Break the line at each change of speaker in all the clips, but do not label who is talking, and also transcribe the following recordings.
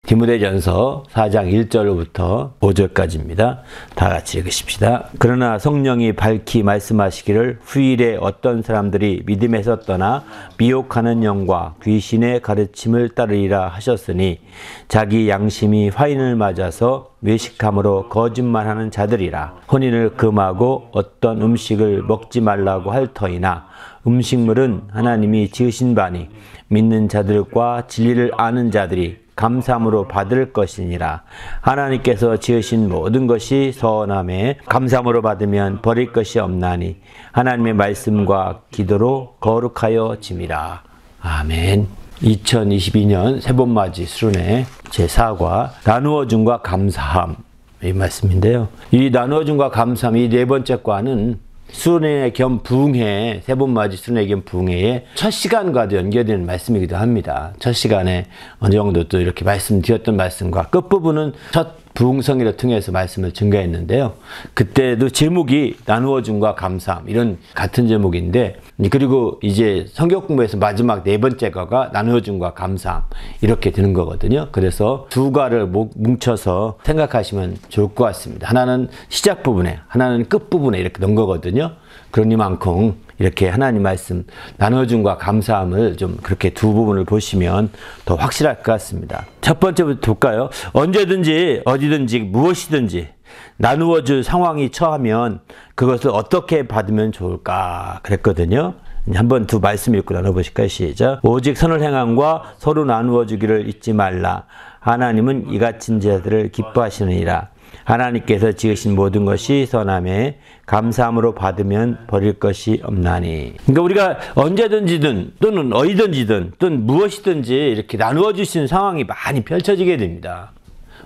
디모데전서 4장 1절로부터 5절까지입니다. 다 같이 읽으십시다. 그러나 성령이 밝히 말씀하시기를 후일에 어떤 사람들이 믿음에서 떠나 미혹하는 영과 귀신의 가르침을 따르리라 하셨으니 자기 양심이 화인을 맞아서 외식함으로 거짓말하는 자들이라. 혼인을 금하고 어떤 음식을 먹지 말라고 할 터이나 음식물은 하나님이 지으신 바니 믿는 자들과 진리를 아는 자들이 감사함으로 받을 것이니라. 하나님께서 지으신 모든 것이 선함에 감사함으로 받으면 버릴 것이 없나니 하나님의 말씀과 기도로 거룩하여 짐이라. 아멘. 2022년 새봄맞이 수련회 제4과 나누어줌과 감사함, 이 말씀인데요. 이 나누어줌과 감사함, 이 네 번째 과는 수련회 겸 부흥회, 새봄맞이 수련회 겸 부흥회의 첫 시간과도 연결되는 말씀이기도 합니다. 첫 시간에 어느 정도 또 이렇게 말씀드렸던 말씀과 끝부분은 첫 부흥성회를 통해서 말씀을 증가했는데요. 그때도 제목이 나누어줌과 감사함, 이런 같은 제목인데, 그리고 이제 성경 공부에서 마지막 네 번째 과가 나누어줌과 감사함, 이렇게 되는 거거든요. 그래서 두 과를 뭉쳐서 생각하시면 좋을 것 같습니다. 하나는 시작 부분에, 하나는 끝 부분에 이렇게 넣은 거거든요. 그러니만큼 이렇게 하나님 말씀 나눠줌과 감사함을 좀 그렇게 두 부분을 보시면 더 확실할 것 같습니다. 첫 번째부터 볼까요? 언제든지 어디든지 무엇이든지 나누어 줄 상황이 처하면 그것을 어떻게 받으면 좋을까 그랬거든요. 한번 두 말씀 읽고 나눠보실까요? 시작. 오직 선을 행함과 서로 나누어 주기를 잊지 말라. 하나님은 이같은 자들을 기뻐하시느니라. 하나님께서 지으신 모든 것이 선함에 감사함으로 받으면 버릴 것이 없나니. 그러니까 우리가 언제든지든 또는 어디든지든 또는 무엇이든지 이렇게 나누어 주시는 상황이 많이 펼쳐지게 됩니다.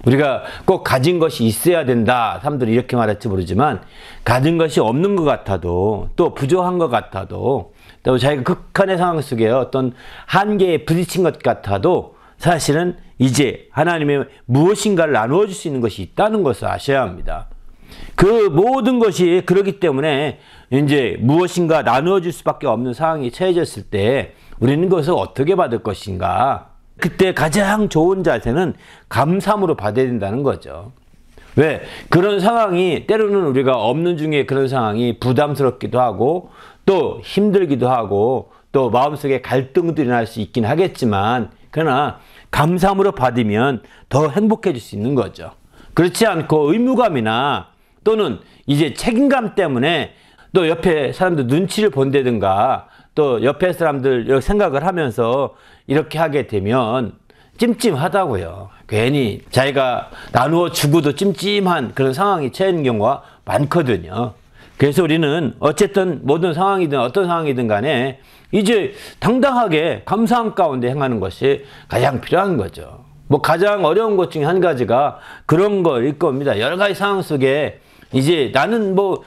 우리가 꼭 가진 것이 있어야 된다. 사람들이 이렇게 말할지 모르지만 가진 것이 없는 것 같아도 또 부족한 것 같아도 또 자기가 극한의 상황 속에 어떤 한계에 부딪힌 것 같아도 사실은 이제 하나님의 무엇인가를 나누어 줄 수 있는 것이 있다는 것을 아셔야 합니다. 그 모든 것이 그렇기 때문에 이제 무엇인가 나누어 줄 수밖에 없는 상황이 처해졌을 때 우리는 그것을 어떻게 받을 것인가? 그때 가장 좋은 자세는 감사함으로 받아야 된다는 거죠. 왜? 그런 상황이 때로는 우리가 없는 중에 그런 상황이 부담스럽기도 하고 또 힘들기도 하고 또 마음속에 갈등들이 날 수 있긴 하겠지만 그러나 감사함으로 받으면 더 행복해질 수 있는 거죠. 그렇지 않고 의무감이나 또는 이제 책임감 때문에 또 옆에 사람들 눈치를 본다든가 또 옆에 사람들 생각을 하면서 이렇게 하게 되면 찜찜하다고요. 괜히 자기가 나누어 주고도 찜찜한 그런 상황이 처해지는 경우가 많거든요. 그래서 우리는 어쨌든 모든 상황이든 어떤 상황이든 간에 이제 당당하게 감사함 가운데 행하는 것이 가장 필요한 거죠. 뭐 가장 어려운 것 중에 한 가지가 그런 거일 겁니다. 여러 가지 상황 속에 이제 나는 뭐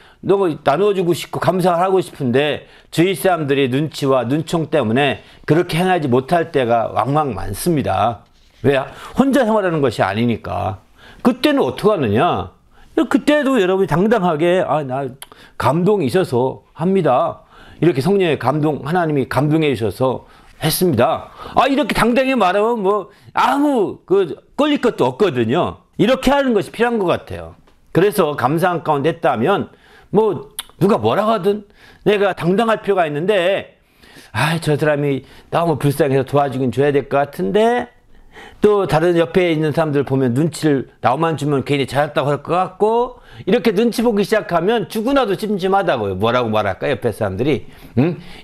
나누어주고 싶고 감사를 하고 싶은데 주위 사람들의 눈치와 눈총 때문에 그렇게 행하지 못할 때가 왕왕 많습니다. 왜? 혼자 생활하는 것이 아니니까. 그때는 어떻게 하느냐? 그때도 여러분이 당당하게 나 감동이 있어서 합니다. 이렇게 성령의 감동, 하나님이 감동해 주셔서 했습니다. 이렇게 당당히 말하면 뭐 아무 끌릴 것도 없거든요. 이렇게 하는 것이 필요한 것 같아요. 그래서 감사한 가운데 했다면 뭐 누가 뭐라고 하든 내가 당당할 필요가 있는데 저 사람이 너무 불쌍해서 도와주긴 줘야 될 것 같은데 또 다른 옆에 있는 사람들 보면 눈치를 나만 주면 괜히 잘했다고 할 것 같고 이렇게 눈치 보기 시작하면 죽으나도 찜찜하다고요. 뭐라고 말할까 옆에 사람들이.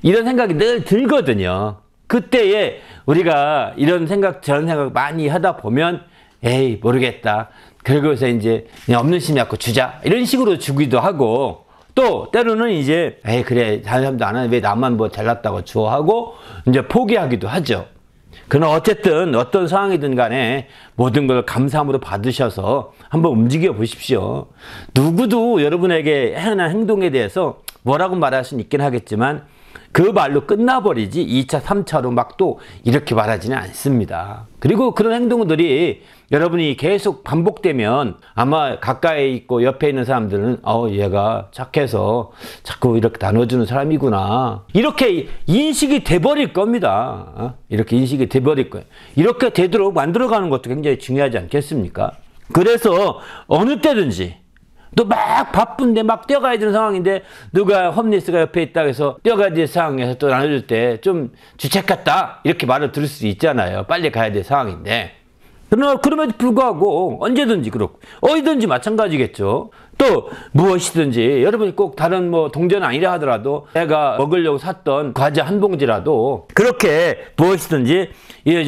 이런 생각이 늘 들거든요. 그때에 우리가 이런 생각 저런 생각 많이 하다 보면 에이 모르겠다. 그러고서 이제 그냥 없는 심 갖고 주자 이런 식으로 주기도 하고 또 때로는 이제 에이 그래 다른 사람도 안 하는데 왜 나만 뭐 잘났다고 줘 하고 이제 포기하기도 하죠. 그러나 어쨌든 어떤 상황이든 간에 모든 걸 감사함으로 받으셔서 한번 움직여 보십시오. 누구도 여러분에게 행한 행동에 대해서 뭐라고 말할 수는 있긴 하겠지만 그 말로 끝나버리지 2차, 3차로 막 또 이렇게 말하지는 않습니다. 그리고 그런 행동들이 여러분이 계속 반복되면 아마 가까이 있고 옆에 있는 사람들은 얘가 착해서 자꾸 이렇게 나눠주는 사람이구나, 이렇게 인식이 돼버릴 겁니다. 이렇게 인식이 돼버릴 거예요. 이렇게 되도록 만들어가는 것도 굉장히 중요하지 않겠습니까? 그래서 어느 때든지 또 막 바쁜데 막 뛰어가야 되는 상황인데 누가 홈리스가 옆에 있다고 해서 뛰어가야 될 상황에서 또 나눠줄 때 좀 주책 같다 이렇게 말을 들을 수 있잖아요. 빨리 가야 될 상황인데. 그러나 그럼에도 불구하고 언제든지 그렇고 어디든지 마찬가지겠죠. 또 무엇이든지 여러분이 꼭 다른 뭐 동전 아니라 하더라도 내가 먹으려고 샀던 과자 한 봉지라도 그렇게 무엇이든지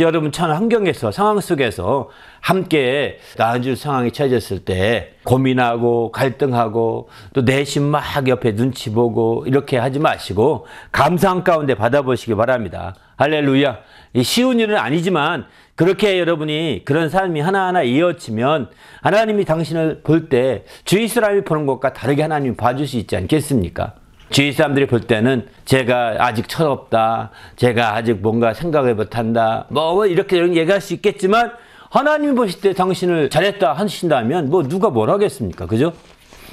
여러분 참 환경에서 상황 속에서 함께 나눠줄 상황이 처해졌을 때 고민하고 갈등하고 또 내심 막 옆에 눈치 보고 이렇게 하지 마시고 감사한 가운데 받아보시기 바랍니다. 할렐루야. 쉬운 일은 아니지만 그렇게 여러분이 그런 삶이 하나하나 이어지면 하나님이 당신을 볼 때 주위 사람이 보는 것과 다르게 하나님이 봐줄 수 있지 않겠습니까? 주위 사람들이 볼 때는 제가 아직 철없다, 제가 아직 뭔가 생각을 못한다, 뭐 이렇게 얘기할 수 있겠지만 하나님이 보실 때 당신을 잘했다 하신다면 뭐 누가 뭘 하겠습니까? 그죠?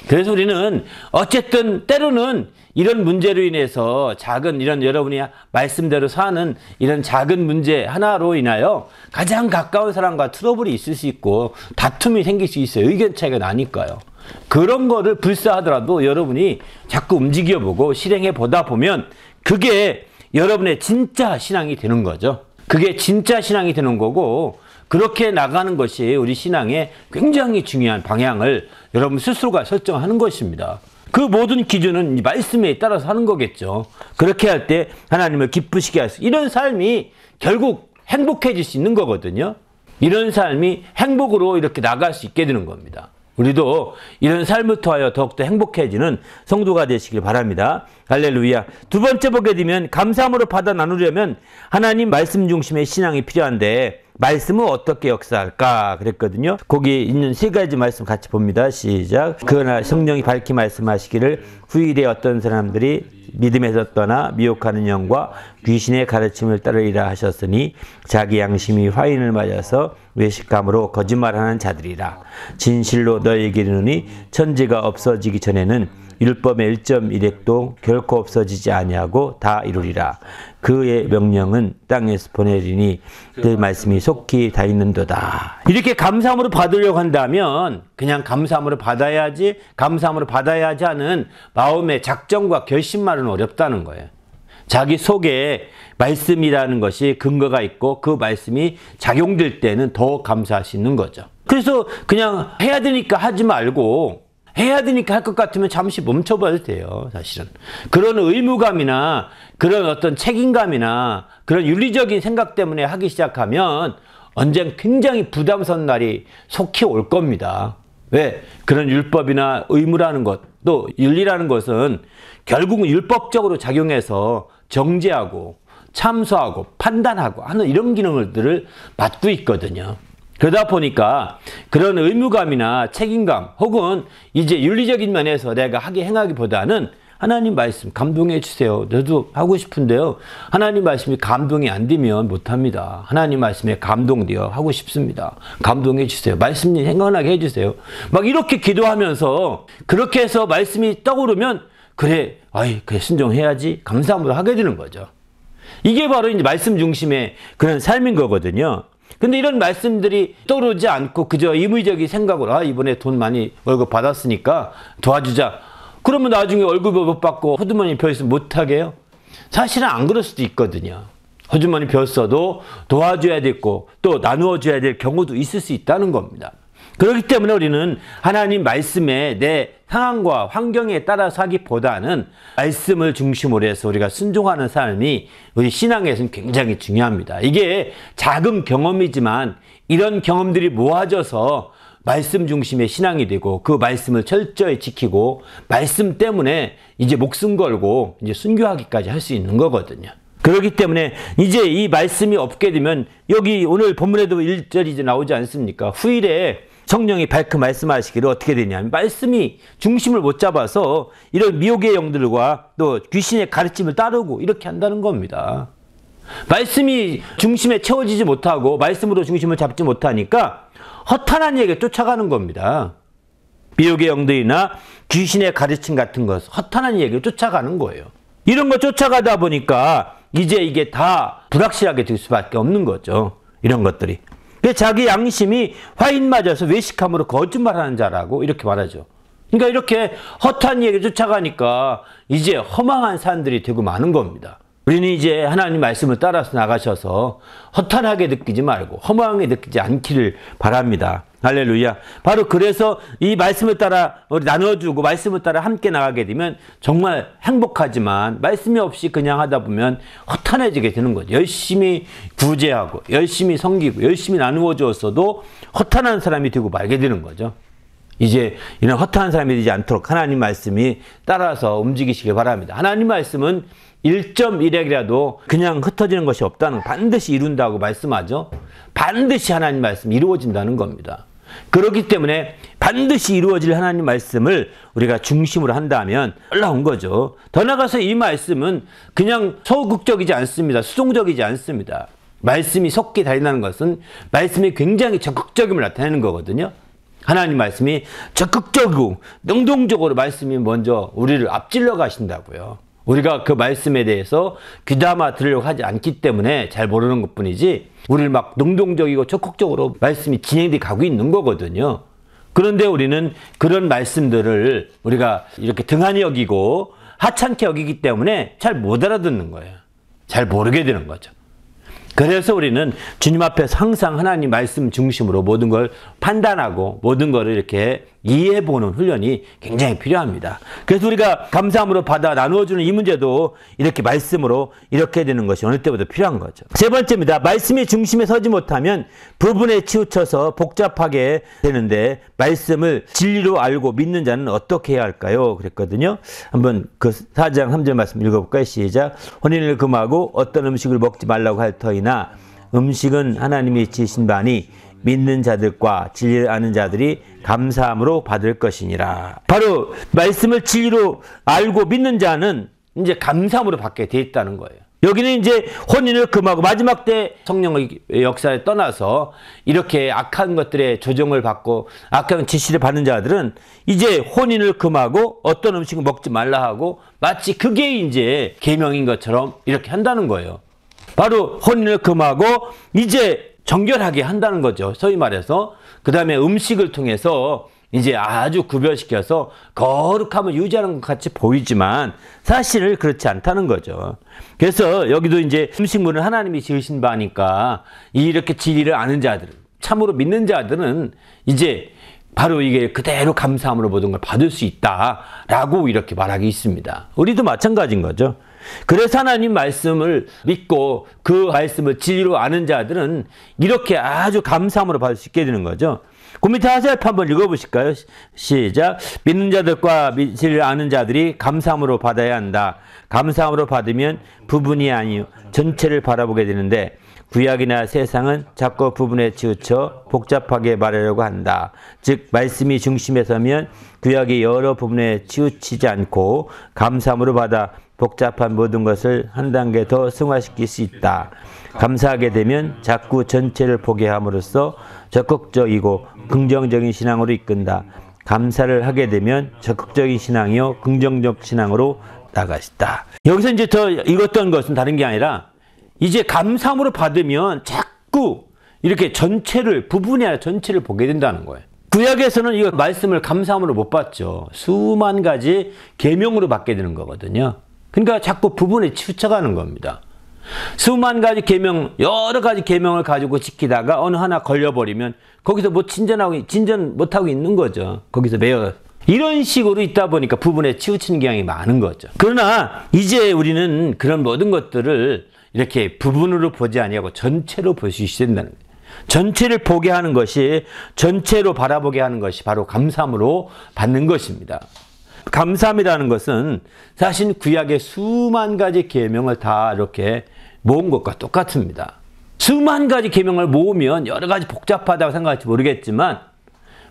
그래서 우리는 어쨌든 때로는 이런 문제로 인해서 작은 이런 여러분이 말씀대로 사는 이런 작은 문제 하나로 인하여 가장 가까운 사람과 트러블이 있을 수 있고 다툼이 생길 수 있어요. 의견 차이가 나니까요. 그런 거를 불사하더라도 여러분이 자꾸 움직여보고 실행해보다 보면 그게 여러분의 진짜 신앙이 되는 거죠. 그게 진짜 신앙이 되는 거고 그렇게 나가는 것이 우리 신앙의 굉장히 중요한 방향을 여러분 스스로가 설정하는 것입니다. 그 모든 기준은 이 말씀에 따라서 하는 거겠죠. 그렇게 할 때 하나님을 기쁘시게 할 수, 이런 삶이 결국 행복해질 수 있는 거거든요. 이런 삶이 행복으로 이렇게 나갈 수 있게 되는 겁니다. 우리도 이런 삶을 통하여 더욱더 행복해지는 성도가 되시길 바랍니다. 할렐루야. 두 번째 보게 되면 감사함으로 받아 나누려면 하나님 말씀 중심의 신앙이 필요한데 말씀은 어떻게 역사할까 그랬거든요. 거기 있는 세 가지 말씀 같이 봅니다. 시작. 그러나 성령이 밝히 말씀하시기를 후일에 어떤 사람들이 믿음에서 떠나 미혹하는 영과 귀신의 가르침을 따르리라 하셨으니 자기 양심이 화인을 맞아서 외식감으로 거짓말하는 자들이라. 진실로 너희에게 이르노니 천지가 없어지기 전에는 율법의 1.1획도 결코 없어지지 아니하고 다 이루리라. 그의 명령은 땅에서 보내리니 그 말씀이 속히 다 있는도다. 이렇게 감사함으로 받으려고 한다면 그냥 감사함으로 받아야지 하는 마음의 작정과 결심만은 어렵다는 거예요. 자기 속에 말씀이라는 것이 근거가 있고 그 말씀이 작용될 때는 더 감사할 수 있는 거죠. 그래서 그냥 해야 되니까 하지 말고 해야 되니까 할 것 같으면 잠시 멈춰봐도 돼요, 사실은. 그런 의무감이나 그런 어떤 책임감이나 그런 윤리적인 생각 때문에 하기 시작하면 언젠 굉장히 부담스러운 날이 속히 올 겁니다. 왜? 그런 율법이나 의무라는 것, 또 윤리라는 것은 결국은 율법적으로 작용해서 정죄하고 참소하고 판단하고 하는 이런 기능들을 맡고 있거든요. 그러다 보니까 그런 의무감이나 책임감 혹은 이제 윤리적인 면에서 내가 행하기보다는 하나님 말씀 감동해 주세요. 저도 하고 싶은데요. 하나님 말씀이 감동이 안 되면 못합니다. 하나님 말씀에 감동되어 하고 싶습니다. 감동해 주세요. 말씀이 생각나게 해주세요. 막 이렇게 기도하면서 그렇게 해서 말씀이 떠오르면 그래 순종해야지 감사함으로 하게 되는 거죠. 이게 바로 이제 말씀 중심의 그런 삶인 거거든요. 근데 이런 말씀들이 떠오르지 않고 그저 의무적인 생각으로 이번에 돈 많이 월급 받았으니까 도와주자. 그러면 나중에 월급 못 받고 호주머니 벼있으면 못하게요? 사실은 안 그럴 수도 있거든요. 호주머니 벼었어도 도와줘야 되고 또 나누어줘야 될 경우도 있을 수 있다는 겁니다. 그렇기 때문에 우리는 하나님 말씀에 내 상황과 환경에 따라서 하기보다는 말씀을 중심으로 해서 우리가 순종하는 삶이 우리 신앙에서는 굉장히 중요합니다. 이게 작은 경험이지만 이런 경험들이 모아져서 말씀 중심의 신앙이 되고 그 말씀을 철저히 지키고 말씀 때문에 이제 목숨 걸고 이제 순교하기까지 할 수 있는 거거든요. 그렇기 때문에 이제 이 말씀이 없게 되면 여기 오늘 본문에도 1절이 이제 나오지 않습니까? 후일에 성령이 밝게 말씀하시기를 어떻게 되냐면 말씀이 중심을 못 잡아서 이런 미혹의 영들과 또 귀신의 가르침을 따르고 이렇게 한다는 겁니다. 말씀이 중심에 채워지지 못하고 말씀으로 중심을 잡지 못하니까 허탄한 얘기를 쫓아가는 겁니다. 미혹의 영들이나 귀신의 가르침 같은 것, 허탄한 얘기를 쫓아가는 거예요. 이런 거 쫓아가다 보니까 이제 이게 다 불확실하게 될 수밖에 없는 거죠. 이런 것들이. 자기 양심이 화인 맞아서 외식함으로 거짓말하는 자라고 이렇게 말하죠. 그러니까 이렇게 허탄 얘기를 쫓아가니까 이제 허망한 사람들이 되고 마는 겁니다. 우리는 이제 하나님 말씀을 따라서 나가셔서 허탄하게 느끼지 말고 허망하게 느끼지 않기를 바랍니다. 할렐루야. 바로 그래서 이 말씀을 따라 나눠주고 말씀을 따라 함께 나가게 되면 정말 행복하지만 말씀이 없이 그냥 하다 보면 허탄해지게 되는 거죠. 열심히 구제하고 열심히 섬기고 열심히 나누어 주었어도 허탄한 사람이 되고 말게 되는 거죠. 이제 이런 허탄한 사람이 되지 않도록 하나님 말씀이 따라서 움직이시길 바랍니다. 하나님 말씀은 1.1핵이라도 그냥 흩어지는 것이 없다는 거, 반드시 이룬다고 말씀하죠. 반드시 하나님 말씀이 이루어진다는 겁니다. 그렇기 때문에 반드시 이루어질 하나님 말씀을 우리가 중심으로 한다면 올라온 거죠. 더 나아가서 이 말씀은 그냥 소극적이지 않습니다. 수동적이지 않습니다. 말씀이 섞게 달린다는 것은 말씀이 굉장히 적극적임을 나타내는 거거든요. 하나님 말씀이 적극적이고 능동적으로 말씀이 먼저 우리를 앞질러 가신다고요. 우리가 그 말씀에 대해서 귀담아 들으려고 하지 않기 때문에 잘 모르는 것뿐이지 우리를 막 능동적이고 적극적으로 말씀이 진행돼 가고 있는 거거든요. 그런데 우리는 그런 말씀들을 우리가 이렇게 등한히 여기고 하찮게 여기기 때문에 잘 못 알아듣는 거예요. 잘 모르게 되는 거죠. 그래서 우리는 주님 앞에서 항상 하나님 말씀 중심으로 모든 걸 판단하고 모든 걸 이렇게 이해해보는 훈련이 굉장히 필요합니다. 그래서 우리가 감사함으로 받아 나누어주는 이 문제도 이렇게 말씀으로 이렇게 되는 것이 어느 때보다 필요한 거죠. 세 번째입니다. 말씀이 중심에 서지 못하면 부분에 치우쳐서 복잡하게 되는데 말씀을 진리로 알고 믿는 자는 어떻게 해야 할까요? 그랬거든요. 한번 그 4장 3절 말씀 읽어볼까요? 시작. 혼인을 금하고 어떤 음식을 먹지 말라고 할 터이나 음식은 하나님이 지으신 바니 믿는 자들과 진리를 아는 자들이 감사함으로 받을 것이니라. 바로 말씀을 진리로 알고 믿는 자는 이제 감사함으로 받게 돼 있다는 거예요. 여기는 이제 혼인을 금하고 마지막 때 성령의 역사에 떠나서 이렇게 악한 것들의 조정을 받고 악한 지시를 받는 자들은 이제 혼인을 금하고 어떤 음식을 먹지 말라 하고 마치 그게 이제 계명인 것처럼 이렇게 한다는 거예요. 바로 혼인을 금하고 이제 정결하게 한다는 거죠. 소위 말해서. 그 다음에 음식을 통해서 이제 아주 구별시켜서 거룩함을 유지하는 것 같이 보이지만 사실은 그렇지 않다는 거죠. 그래서 여기도 이제 음식물은 하나님이 지으신 바니까 이렇게 진리를 아는 자들은, 참으로 믿는 자들은 이제 바로 이게 그대로 감사함으로 모든 걸 받을 수 있다라고 이렇게 말하기 있습니다. 우리도 마찬가지인 거죠. 그래서 하나님 말씀을 믿고 그 말씀을 진리로 아는 자들은 이렇게 아주 감사함으로 받을 수 있게 되는 거죠. 그 밑에 하세프 한번 읽어보실까요? 시작. 믿는 자들과 진리를 아는 자들이 감사함으로 받아야 한다. 감사함으로 받으면 부분이 아니요 전체를 바라보게 되는데 구약이나 세상은 자꾸 부분에 치우쳐 복잡하게 말하려고 한다. 즉 말씀이 중심에 서면 구약이 여러 부분에 치우치지 않고 감사함으로 받아 복잡한 모든 것을 한 단계 더 승화시킬 수 있다. 감사하게 되면 자꾸 전체를 보게 함으로써 적극적이고 긍정적인 신앙으로 이끈다. 감사를 하게 되면 적극적인 신앙이요 긍정적 신앙으로 나가시다. 여기서 이제 더 읽었던 것은 다른 게 아니라 이제 감사함으로 받으면 자꾸 이렇게 전체를, 부분이 아니라 전체를 보게 된다는 거예요. 구약에서는 이 말씀을 감사함으로 못 받죠. 수만 가지 계명으로 받게 되는 거거든요. 그러니까 자꾸 부분에 치우쳐가는 겁니다. 수만 가지 계명, 여러 가지 계명을 가지고 지키다가 어느 하나 걸려버리면 거기서 뭐 진전 못하고 있는 거죠. 거기서 매여. 이런 식으로 있다 보니까 부분에 치우치는 경향이 많은 거죠. 그러나 이제 우리는 그런 모든 것들을 이렇게 부분으로 보지 아니하고 전체로 볼 수 있어야 된다는 거예요. 전체를 보게 하는 것이, 전체로 바라보게 하는 것이 바로 감사함으로 받는 것입니다. 감사함이라는 것은 사실 구약의 수만 가지 계명을 다 이렇게 모은 것과 똑같습니다. 수만 가지 계명을 모으면 여러 가지 복잡하다고 생각할지 모르겠지만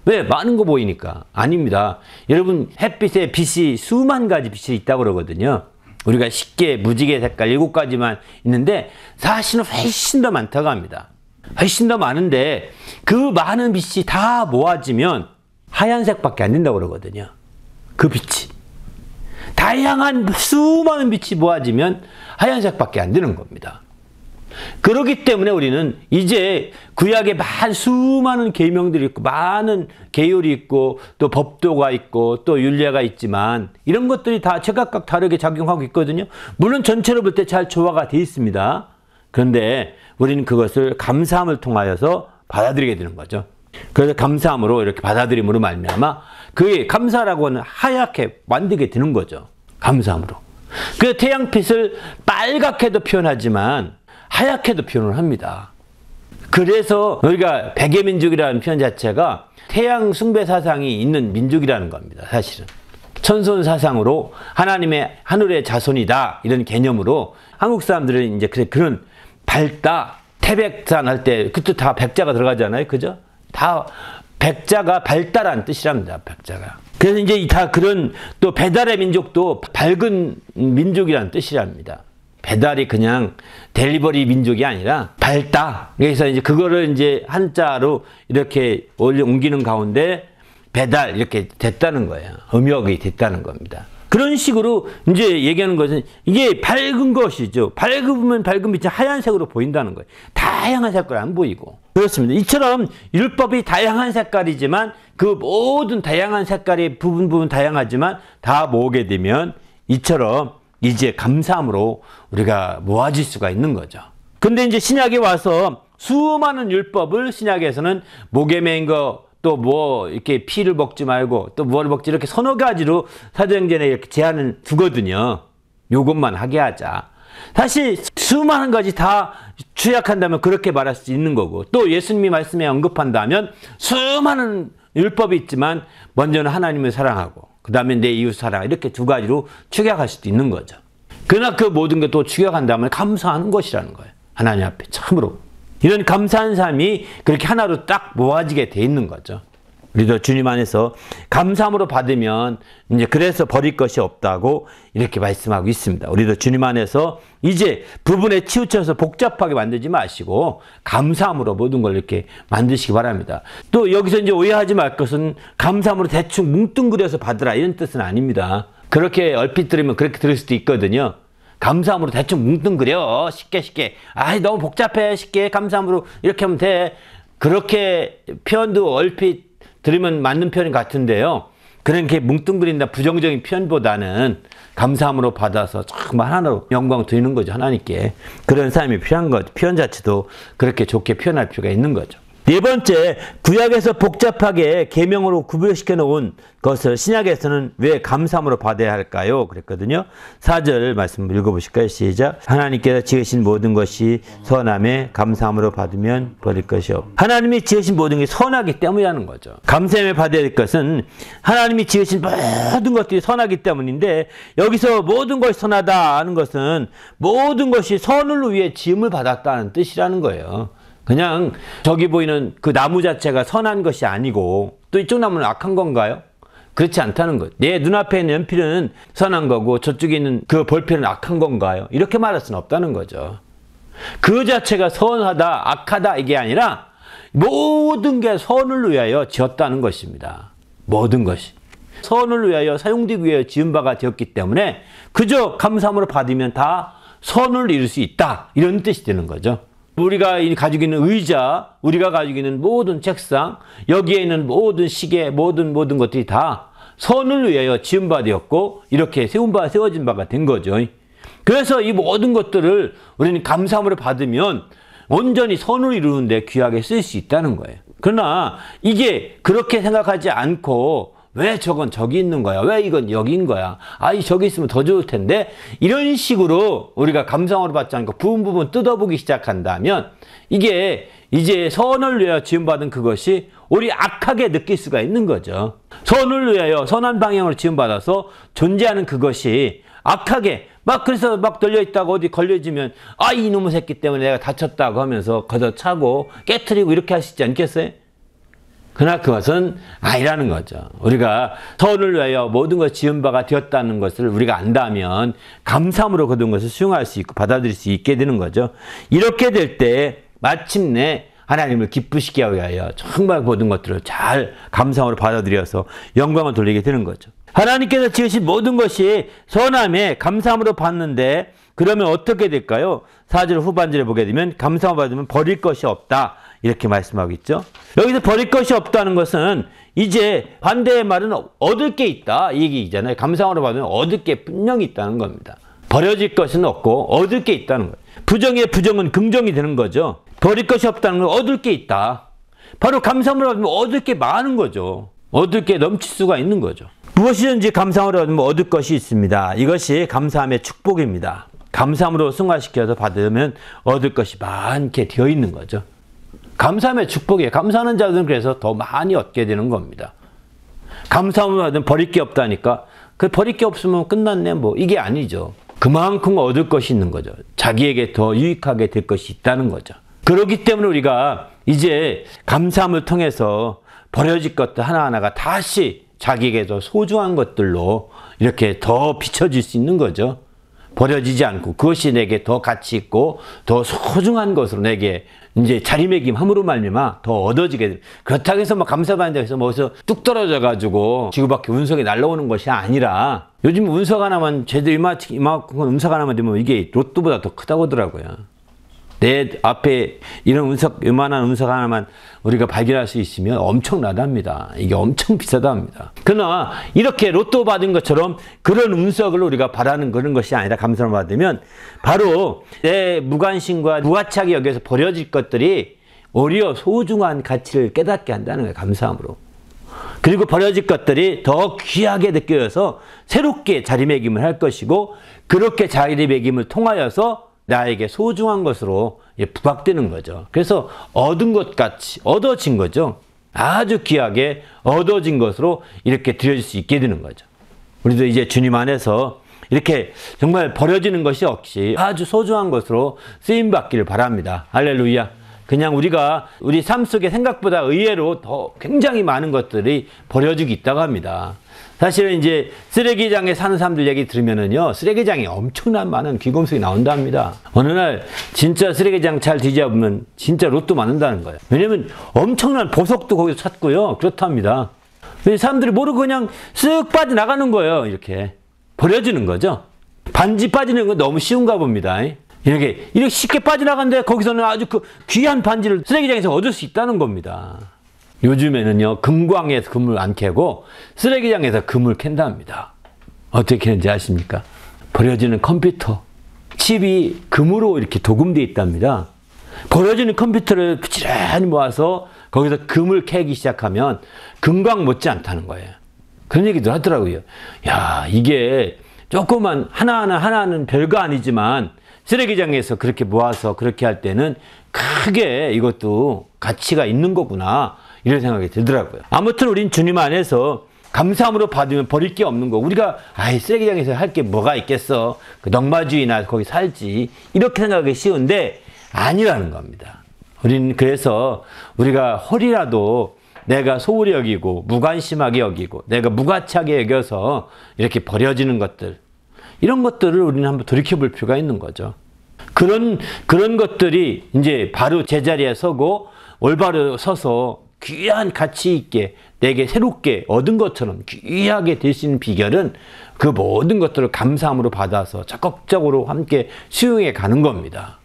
왜? 많은 거 보이니까. 아닙니다. 여러분, 햇빛에 빛이 수만 가지 빛이 있다고 그러거든요. 우리가 쉽게 무지개 색깔 7가지만 있는데 사실은 훨씬 더 많다고 합니다. 훨씬 더 많은데 그 많은 빛이 다 모아지면 하얀색밖에 안 된다고 그러거든요. 그 빛이. 다양한 수많은 빛이 모아지면 하얀색밖에 안 되는 겁니다. 그렇기 때문에 우리는 이제 구약에 수많은 계명들이 있고 많은 계율이 있고 또 법도가 있고 또 율례가 있지만 이런 것들이 다 제각각 다르게 작용하고 있거든요. 물론 전체로 볼 때 잘 조화가 되어 있습니다. 그런데 우리는 그것을 감사함을 통하여서 받아들이게 되는 거죠. 그래서 감사함으로 이렇게 받아들임으로 말미암아 그의 감사라고 하는 하얗게 만들게 되는 거죠. 감사함으로. 그 태양빛을 빨갛게도 표현하지만 하얗게도 표현을 합니다. 그래서 우리가 백예민족이라는 표현 자체가 태양 숭배 사상이 있는 민족이라는 겁니다. 사실은. 천손 사상으로 하나님의 하늘의 자손이다 이런 개념으로 한국 사람들은 이제 그런 밝다, 태백산 할 때 그때 다 백자가 들어가잖아요. 그죠? 다 백자가 밝다라는 뜻이랍니다. 백자가. 그래서 이제 다 그런 또 배달의 민족도 밝은 민족이라는 뜻이랍니다. 배달이 그냥 델리버리 민족이 아니라 밝다. 그래서 이제 그거를 이제 한자로 이렇게 옮기는 가운데 배달 이렇게 됐다는 거예요. 음역이 됐다는 겁니다. 그런 식으로 이제 얘기하는 것은 이게 밝은 것이죠. 밝으면 밝은 빛이 하얀색으로 보인다는 거예요. 다양한 색깔 안 보이고. 그렇습니다. 이처럼 율법이 다양한 색깔이지만 그 모든 다양한 색깔이 부분 다양하지만 다 모으게 되면 이처럼 이제 감사함으로 우리가 모아질 수가 있는 거죠. 근데 이제 신약에 와서 수많은 율법을 신약에서는 목에 맨 거, 또 뭐 이렇게 피를 먹지 말고 또 뭘 먹지 이렇게 서너 가지로 사도행전에 이렇게 제한을 두거든요. 요것만 하게 하자. 사실 수많은 가지 다 추약한다면 그렇게 말할 수 있는 거고 또 예수님이 말씀에 언급한다면 수많은 율법이 있지만 먼저는 하나님을 사랑하고 그 다음에 내 이웃 사랑 이렇게 두 가지로 축약할 수도 있는 거죠. 그러나 그 모든 게 또 축약한다면 감사하는 것이라는 거예요. 하나님 앞에 참으로. 이런 감사한 삶이 그렇게 하나로 딱 모아지게 돼 있는 거죠. 우리도 주님 안에서 감사함으로 받으면 이제 그래서 버릴 것이 없다고 이렇게 말씀하고 있습니다. 우리도 주님 안에서 이제 부분에 치우쳐서 복잡하게 만들지 마시고 감사함으로 모든 걸 이렇게 만드시기 바랍니다. 또 여기서 이제 오해하지 말 것은 감사함으로 대충 뭉뚱그려서 받으라 이런 뜻은 아닙니다. 그렇게 얼핏 들으면 그렇게 들을 수도 있거든요. 감사함으로 대충 뭉뚱그려 쉽게 아이 너무 복잡해 쉽게 감사함으로 이렇게 하면 돼. 그렇게 표현도 얼핏 들으면 맞는 표현 같은데요. 그렇게 뭉뚱그린다 부정적인 표현보다는 감사함으로 받아서 정말 하나로 영광 드리는 거죠. 하나님께. 그런 삶이 필요한 거죠. 표현 자체도 그렇게 좋게 표현할 필요가 있는 거죠. 네 번째, 구약에서 복잡하게 계명으로 구별시켜 놓은 것을 신약에서는 왜 감사함으로 받아야 할까요? 그랬거든요. 4절 말씀 읽어보실까요? 시작. 하나님께서 지으신 모든 것이 선함에 감사함으로 받으면 버릴 것이 없. 하나님이 지으신 모든 게 선하기 때문이라는 거죠. 감사함에 받아야 할 것은 하나님이 지으신 모든 것들이 선하기 때문인데 여기서 모든 것이 선하다 하는 것은 모든 것이 선을 위해 지음을 받았다는 뜻이라는 거예요. 그냥 저기 보이는 그 나무 자체가 선한 것이 아니고 또 이쪽 나무는 악한 건가요? 그렇지 않다는 것. 내 눈앞에 있는 연필은 선한 거고 저쪽에 있는 그 볼펜은 악한 건가요? 이렇게 말할 수는 없다는 거죠. 그 자체가 선하다, 악하다 이게 아니라 모든 게 선을 위하여 지었다는 것입니다. 모든 것이. 선을 위하여 사용되기 위하여 지은 바가 되었기 때문에 그저 감사함으로 받으면 다 선을 이룰 수 있다. 이런 뜻이 되는 거죠. 우리가 가지고 있는 의자, 우리가 가지고 있는 모든 책상, 여기에 있는 모든 시계, 모든 것들이 다 선을 위하여 지은 바 되었고 이렇게 세워진 바가 된 거죠. 그래서 이 모든 것들을 우리는 감사함으로 받으면 온전히 선을 이루는데 귀하게 쓸 수 있다는 거예요. 그러나 이게 그렇게 생각하지 않고 왜 저건 저기 있는 거야? 왜 이건 여기인 거야? 아이 저기 있으면 더 좋을 텐데 이런 식으로 우리가 감상으로 받지 않고 부분 뜯어보기 시작한다면 이게 이제 선을 위하여 지음받은 그것이 우리 악하게 느낄 수가 있는 거죠. 선을 위하여 선한 방향으로 지음받아서 존재하는 그것이 악하게 그래서 걸려있다가 어디 걸려지면 이놈의 새끼 때문에 내가 다쳤다고 하면서 걷어차고 깨트리고 이렇게 할 수 있지 않겠어요? 그러나 그것은 아니라는 거죠. 우리가 선을 위하여 모든 것이 지은 바가 되었다는 것을 우리가 안다면 감사함으로 그 모든 것을 수용할 수 있고 받아들일 수 있게 되는 거죠. 이렇게 될 때 마침내 하나님을 기쁘시게 하여 정말 모든 것들을 잘 감사함으로 받아들여서 영광을 돌리게 되는 거죠. 하나님께서 지으신 모든 것이 선함에 감사함으로 받는데 그러면 어떻게 될까요? 4절 후반절에 보게 되면 감사함을 받으면 버릴 것이 없다. 이렇게 말씀하고 있죠. 여기서 버릴 것이 없다는 것은 이제 반대의 말은 얻을 게 있다. 이 얘기잖아요. 감사함으로 받으면 얻을 게 분명히 있다는 겁니다. 버려질 것은 없고 얻을 게 있다는 거예요. 부정의 부정은 긍정이 되는 거죠. 버릴 것이 없다는 건 얻을 게 있다. 바로 감사함으로 받으면 얻을 게 많은 거죠. 얻을 게 넘칠 수가 있는 거죠. 무엇이든지 감사함으로 받으면 얻을 것이 있습니다. 이것이 감사함의 축복입니다. 감사함으로 승화시켜서 받으면 얻을 것이 많게 되어 있는 거죠. 감사함의 축복이에요. 감사하는 자들은 그래서 더 많이 얻게 되는 겁니다. 감사함으로 받으면 버릴 게 없다니까 그 버릴 게 없으면 끝났네 뭐 이게 아니죠. 그만큼 얻을 것이 있는 거죠. 자기에게 더 유익하게 될 것이 있다는 거죠. 그렇기 때문에 우리가 이제 감사함을 통해서 버려질 것들 하나하나가 다시 자기에게 더 소중한 것들로 이렇게 더 비춰질 수 있는 거죠. 버려지지 않고 그것이 내게 더 가치 있고 더 소중한 것으로 내게 이제 자리매김함으로 말미암아 더 얻어지게 됩니다. 그렇다고 해서 막 감사받는다 해서 뭐서 뚝 떨어져 가지고 지구밖에 운석이 날라오는 것이 아니라 요즘 운석 하나만 제대로 이만큼 운석 하나만 되면 이게 로또보다 더 크다고 하더라고요. 내 앞에 이런 운석, 요만한 운석 하나만 우리가 발견할 수 있으면 엄청나답니다. 이게 엄청 비싸답니다. 그러나 이렇게 로또 받은 것처럼 그런 운석을 우리가 바라는 그런 것이 아니라 감사를 받으면 바로 내 무관심과 무가치하게 여기서 버려질 것들이 오히려 소중한 가치를 깨닫게 한다는 거예요. 감사함으로. 그리고 버려질 것들이 더 귀하게 느껴져서 새롭게 자리매김을 할 것이고 그렇게 자리매김을 통하여서 나에게 소중한 것으로 부각되는 거죠. 그래서 얻은 것 같이 얻어진 거죠. 아주 귀하게 얻어진 것으로 이렇게 드려질 수 있게 되는 거죠. 우리도 이제 주님 안에서 이렇게 정말 버려지는 것이 없이 아주 소중한 것으로 쓰임받기를 바랍니다. 할렐루야. 그냥 우리가 우리 삶 속에 생각보다 의외로 더 굉장히 많은 것들이 버려지고 있다고 합니다. 사실은 이제 쓰레기장에 사는 사람들 얘기 들으면은요, 쓰레기장에 엄청난 많은 귀금속이 나온답니다. 어느 날 진짜 쓰레기장 잘 뒤져보면 진짜 로또 맞는다는 거예요. 왜냐면 엄청난 보석도 거기서 찾고요. 그렇답니다. 사람들이 모르고 그냥 쓱 빠져나가는 거예요. 이렇게. 버려지는 거죠. 반지 빠지는 건 너무 쉬운가 봅니다. 이렇게 쉽게 빠져나가는데 거기서는 아주 그 귀한 반지를 쓰레기장에서 얻을 수 있다는 겁니다. 요즘에는요, 금광에서 금을 안 캐고 쓰레기장에서 금을 캔답니다. 어떻게 캐는지 아십니까? 버려지는 컴퓨터 칩이 금으로 이렇게 도금되어 있답니다. 버려지는 컴퓨터를 부지런히 모아서 거기서 금을 캐기 시작하면 금광 못지 않다는 거예요. 그런 얘기도 하더라고요. 야, 이게 조그만 하나는 별거 아니지만 쓰레기장에서 그렇게 모아서 그렇게 할 때는 크게 이것도 가치가 있는 거구나, 이런 생각이 들더라고요. 아무튼 우린 주님 안에서 감사함으로 받으면 버릴 게 없는 거. 우리가 쓰레기장에서 할 게 뭐가 있겠어, 그 넉마주의나 거기 살지, 이렇게 생각하기 쉬운데 아니라는 겁니다. 우리는 그래서 우리가 홀이라도 내가 소홀히 여기고 무관심하게 여기고 내가 무가치하게 여겨서 이렇게 버려지는 것들, 이런 것들을 우리는 한번 돌이켜볼 필요가 있는 거죠. 그런 것들이 이제 바로 제자리에 서고 올바로 서서 귀한 가치 있게 내게 새롭게 얻은 것처럼 귀하게 될 수 있는 비결은 그 모든 것들을 감사함으로 받아서 적극적으로 함께 수용해 가는 겁니다.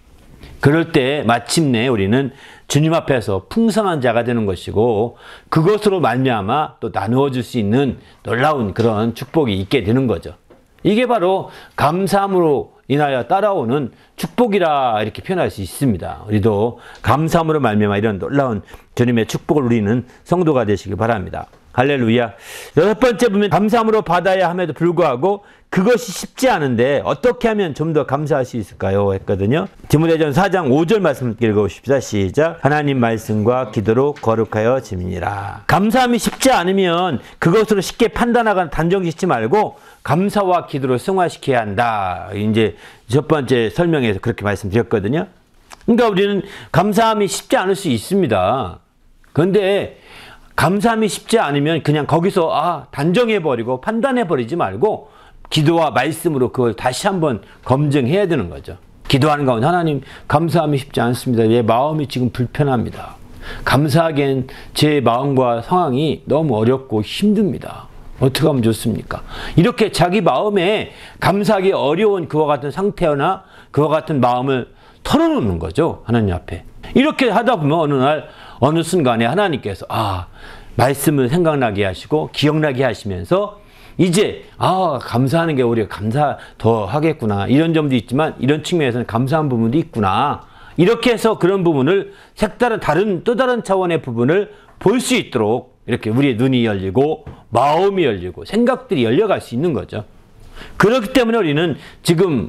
그럴 때 마침내 우리는 주님 앞에서 풍성한 자가 되는 것이고 그것으로 말미암아 또 나누어 줄 수 있는 놀라운 그런 축복이 있게 되는 거죠. 이게 바로 감사함으로 인하여 따라오는 축복이라 이렇게 표현할 수 있습니다. 우리도 감사함으로 말미암아 이런 놀라운 주님의 축복을 누리는 성도가 되시길 바랍니다. 할렐루야. 여섯 번째 보면 감사함으로 받아야 함에도 불구하고 그것이 쉽지 않은데 어떻게 하면 좀 더 감사할 수 있을까요? 했거든요. 디모데전서 4장 5절 말씀 읽어보십시다. 시작. 하나님 말씀과 기도로 거룩하여 짐이니라. 감사함이 쉽지 않으면 그것으로 쉽게 판단하거나 단정짓지 말고 감사와 기도로 승화시켜야 한다. 이제 첫 번째 설명에서 그렇게 말씀드렸거든요. 그러니까 우리는 감사함이 쉽지 않을 수 있습니다. 그런데 감사함이 쉽지 않으면 그냥 거기서 단정해버리고 판단해버리지 말고 기도와 말씀으로 그걸 다시 한번 검증해야 되는 거죠. 기도하는 가운데 하나님 감사함이 쉽지 않습니다. 내 마음이 지금 불편합니다. 감사하기엔 제 마음과 상황이 너무 어렵고 힘듭니다. 어떻게 하면 좋습니까? 이렇게 자기 마음에 감사하기 어려운 그와 같은 상태나 그와 같은 마음을 털어놓는 거죠. 하나님 앞에. 이렇게 하다 보면 어느 날 어느 순간에 하나님께서 말씀을 생각나게 하시고 기억나게 하시면서 이제 감사하는 게 우리가 감사 더 하겠구나. 이런 점도 있지만 이런 측면에서는 감사한 부분도 있구나. 이렇게 해서 그런 부분을 색다른 또 다른 차원의 부분을 볼 수 있도록 이렇게 우리의 눈이 열리고 마음이 열리고 생각들이 열려갈 수 있는 거죠. 그렇기 때문에 우리는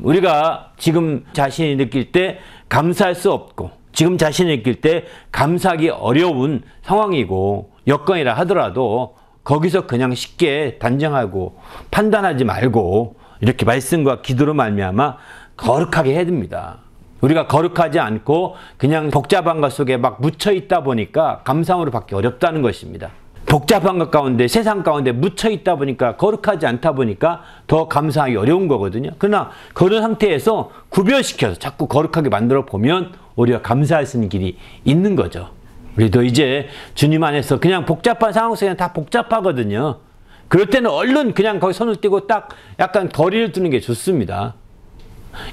우리가 지금 자신이 느낄 때 감사할 수 없고 지금 자신이 느낄 때 감사하기 어려운 상황이고 여건이라 하더라도 거기서 그냥 쉽게 단정하고 판단하지 말고 이렇게 말씀과 기도로 말미암아 거룩하게 해야 됩니다. 우리가 거룩하지 않고 그냥 복잡한 것 속에 막 묻혀 있다 보니까 감사함으로 받기 어렵다는 것입니다. 복잡한 것 가운데 세상 가운데 묻혀 있다 보니까 거룩하지 않다 보니까 더 감사하기 어려운 거거든요. 그러나 그런 상태에서 구별시켜서 자꾸 거룩하게 만들어 보면 우리가 감사할 수 있는 길이 있는 거죠. 우리도 이제 주님 안에서 그냥 복잡한 상황 속에는 다 복잡하거든요. 그럴 때는 얼른 그냥 거기 손을 떼고 딱 약간 거리를 두는 게 좋습니다.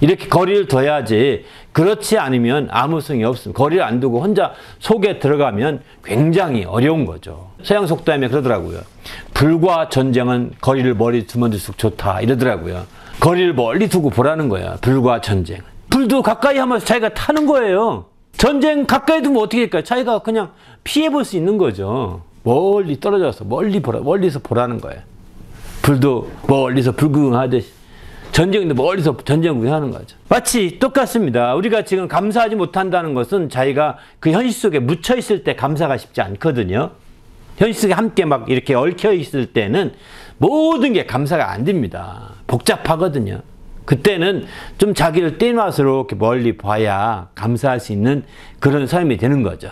이렇게 거리를 둬야지 그렇지 않으면 아무 소용이 없습니다. 거리를 안 두고 혼자 속에 들어가면 굉장히 어려운 거죠. 서양 속담에 그러더라고요. 불과 전쟁은 거리를 멀리 두면 둘수록 좋다 이러더라고요. 거리를 멀리 두고 보라는 거야. 불과 전쟁. 불도 가까이 하면서 자기가 타는 거예요. 전쟁 가까이 두면 어떻게 될까요? 자기가 그냥 피해 볼 수 있는 거죠. 멀리 떨어져서 멀리서 보라는 거예요. 불도 멀리서 불구경하듯이 전쟁도 멀리서 전쟁 구경하는 거죠. 마치 똑같습니다. 우리가 지금 감사하지 못한다는 것은 자기가 그 현실 속에 묻혀 있을 때 감사가 쉽지 않거든요. 현실 속에 함께 막 이렇게 얽혀 있을 때는 모든 게 감사가 안 됩니다. 복잡하거든요. 그때는 좀 자기를 떼놔서 이렇게 멀리 봐야 감사할 수 있는 그런 삶이 되는 거죠.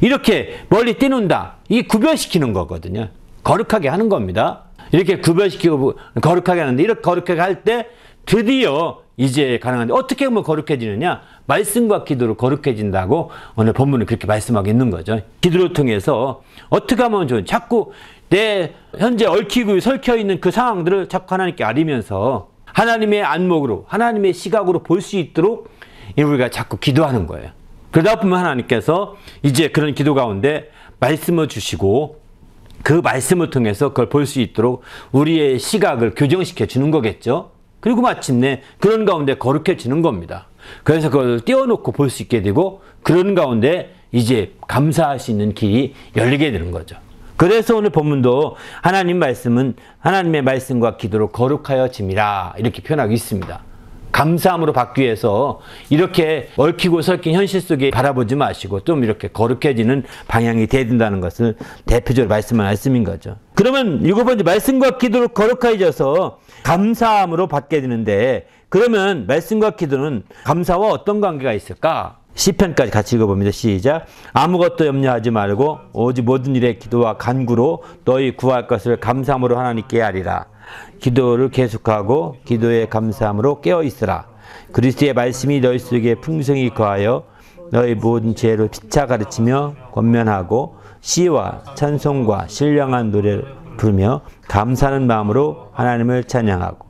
이렇게 멀리 떼놓는다. 이게 구별시키는 거거든요. 거룩하게 하는 겁니다. 이렇게 구별시키고 거룩하게 하는데 이렇게 거룩하게 할 때 드디어 이제 가능한데 어떻게 하면 거룩해지느냐? 말씀과 기도로 거룩해진다고 오늘 본문은 그렇게 말씀하고 있는 거죠. 기도를 통해서 어떻게 하면 좋은 자꾸 내 현재 얽히고 설켜 있는 그 상황들을 자꾸 하나님께 아리면서 하나님의 안목으로 하나님의 시각으로 볼 수 있도록 우리가 자꾸 기도하는 거예요. 그러다 보면 하나님께서 이제 그런 기도 가운데 말씀을 주시고 그 말씀을 통해서 그걸 볼 수 있도록 우리의 시각을 교정시켜 주는 거겠죠. 그리고 마침내 그런 가운데 거룩해지는 겁니다. 그래서 그걸 띄워놓고 볼 수 있게 되고 그런 가운데 이제 감사할 수 있는 길이 열리게 되는 거죠. 그래서 오늘 본문도 하나님의 말씀과 기도로 거룩하여짐이라 이렇게 표현하고 있습니다. 감사함으로 받기 위해서 이렇게 얽히고 설킨 현실 속에 바라보지 마시고 좀 이렇게 거룩해지는 방향이 돼야 된다는 것을 대표적으로 말씀한 말씀인 거죠. 그러면 이거 번째 말씀과 기도로 거룩해져서 감사함으로 받게 되는데 그러면 말씀과 기도는 감사와 어떤 관계가 있을까? 시편까지 같이 읽어봅니다. 시작. 아무것도 염려하지 말고 오직 모든 일에 기도와 간구로 너희 구할 것을 감사함으로 하나님께 하리라. 기도를 계속하고 기도에 감사함으로 깨어있으라. 그리스도의 말씀이 너희 속에 풍성히 거하여 너희 모든 지혜로 피차 가르치며 권면하고 시와 찬송과 신령한 노래를 부르며 감사하는 마음으로 하나님을 찬양하고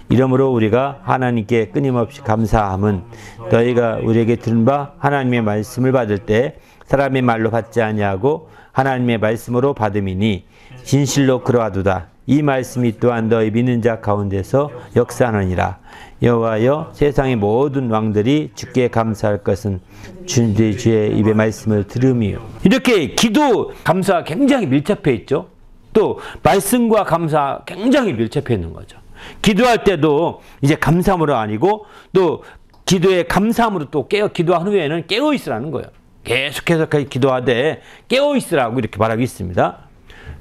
이러므로 우리가 하나님께 끊임없이 감사함은 너희가 우리에게 들은 바 하나님의 말씀을 받을 때 사람의 말로 받지 아니하고 하나님의 말씀으로 받음이니 진실로 그러하도다. 이 말씀이 또한 너희 믿는 자 가운데서 역사하느니라. 여호와여 세상의 모든 왕들이 주께 감사할 것은 주의 입의 말씀을 들음이요. 이렇게 기도 감사가 굉장히 밀접해 있죠. 또 말씀과 감사 굉장히 밀접해 있는 거죠. 기도할 때도 이제 감사함으로 아니고 또 기도에 감사함으로 또 기도한 후에는 깨어 있으라는 거예요. 계속해서 기도하되 깨어 있으라고 이렇게 말하고 있습니다.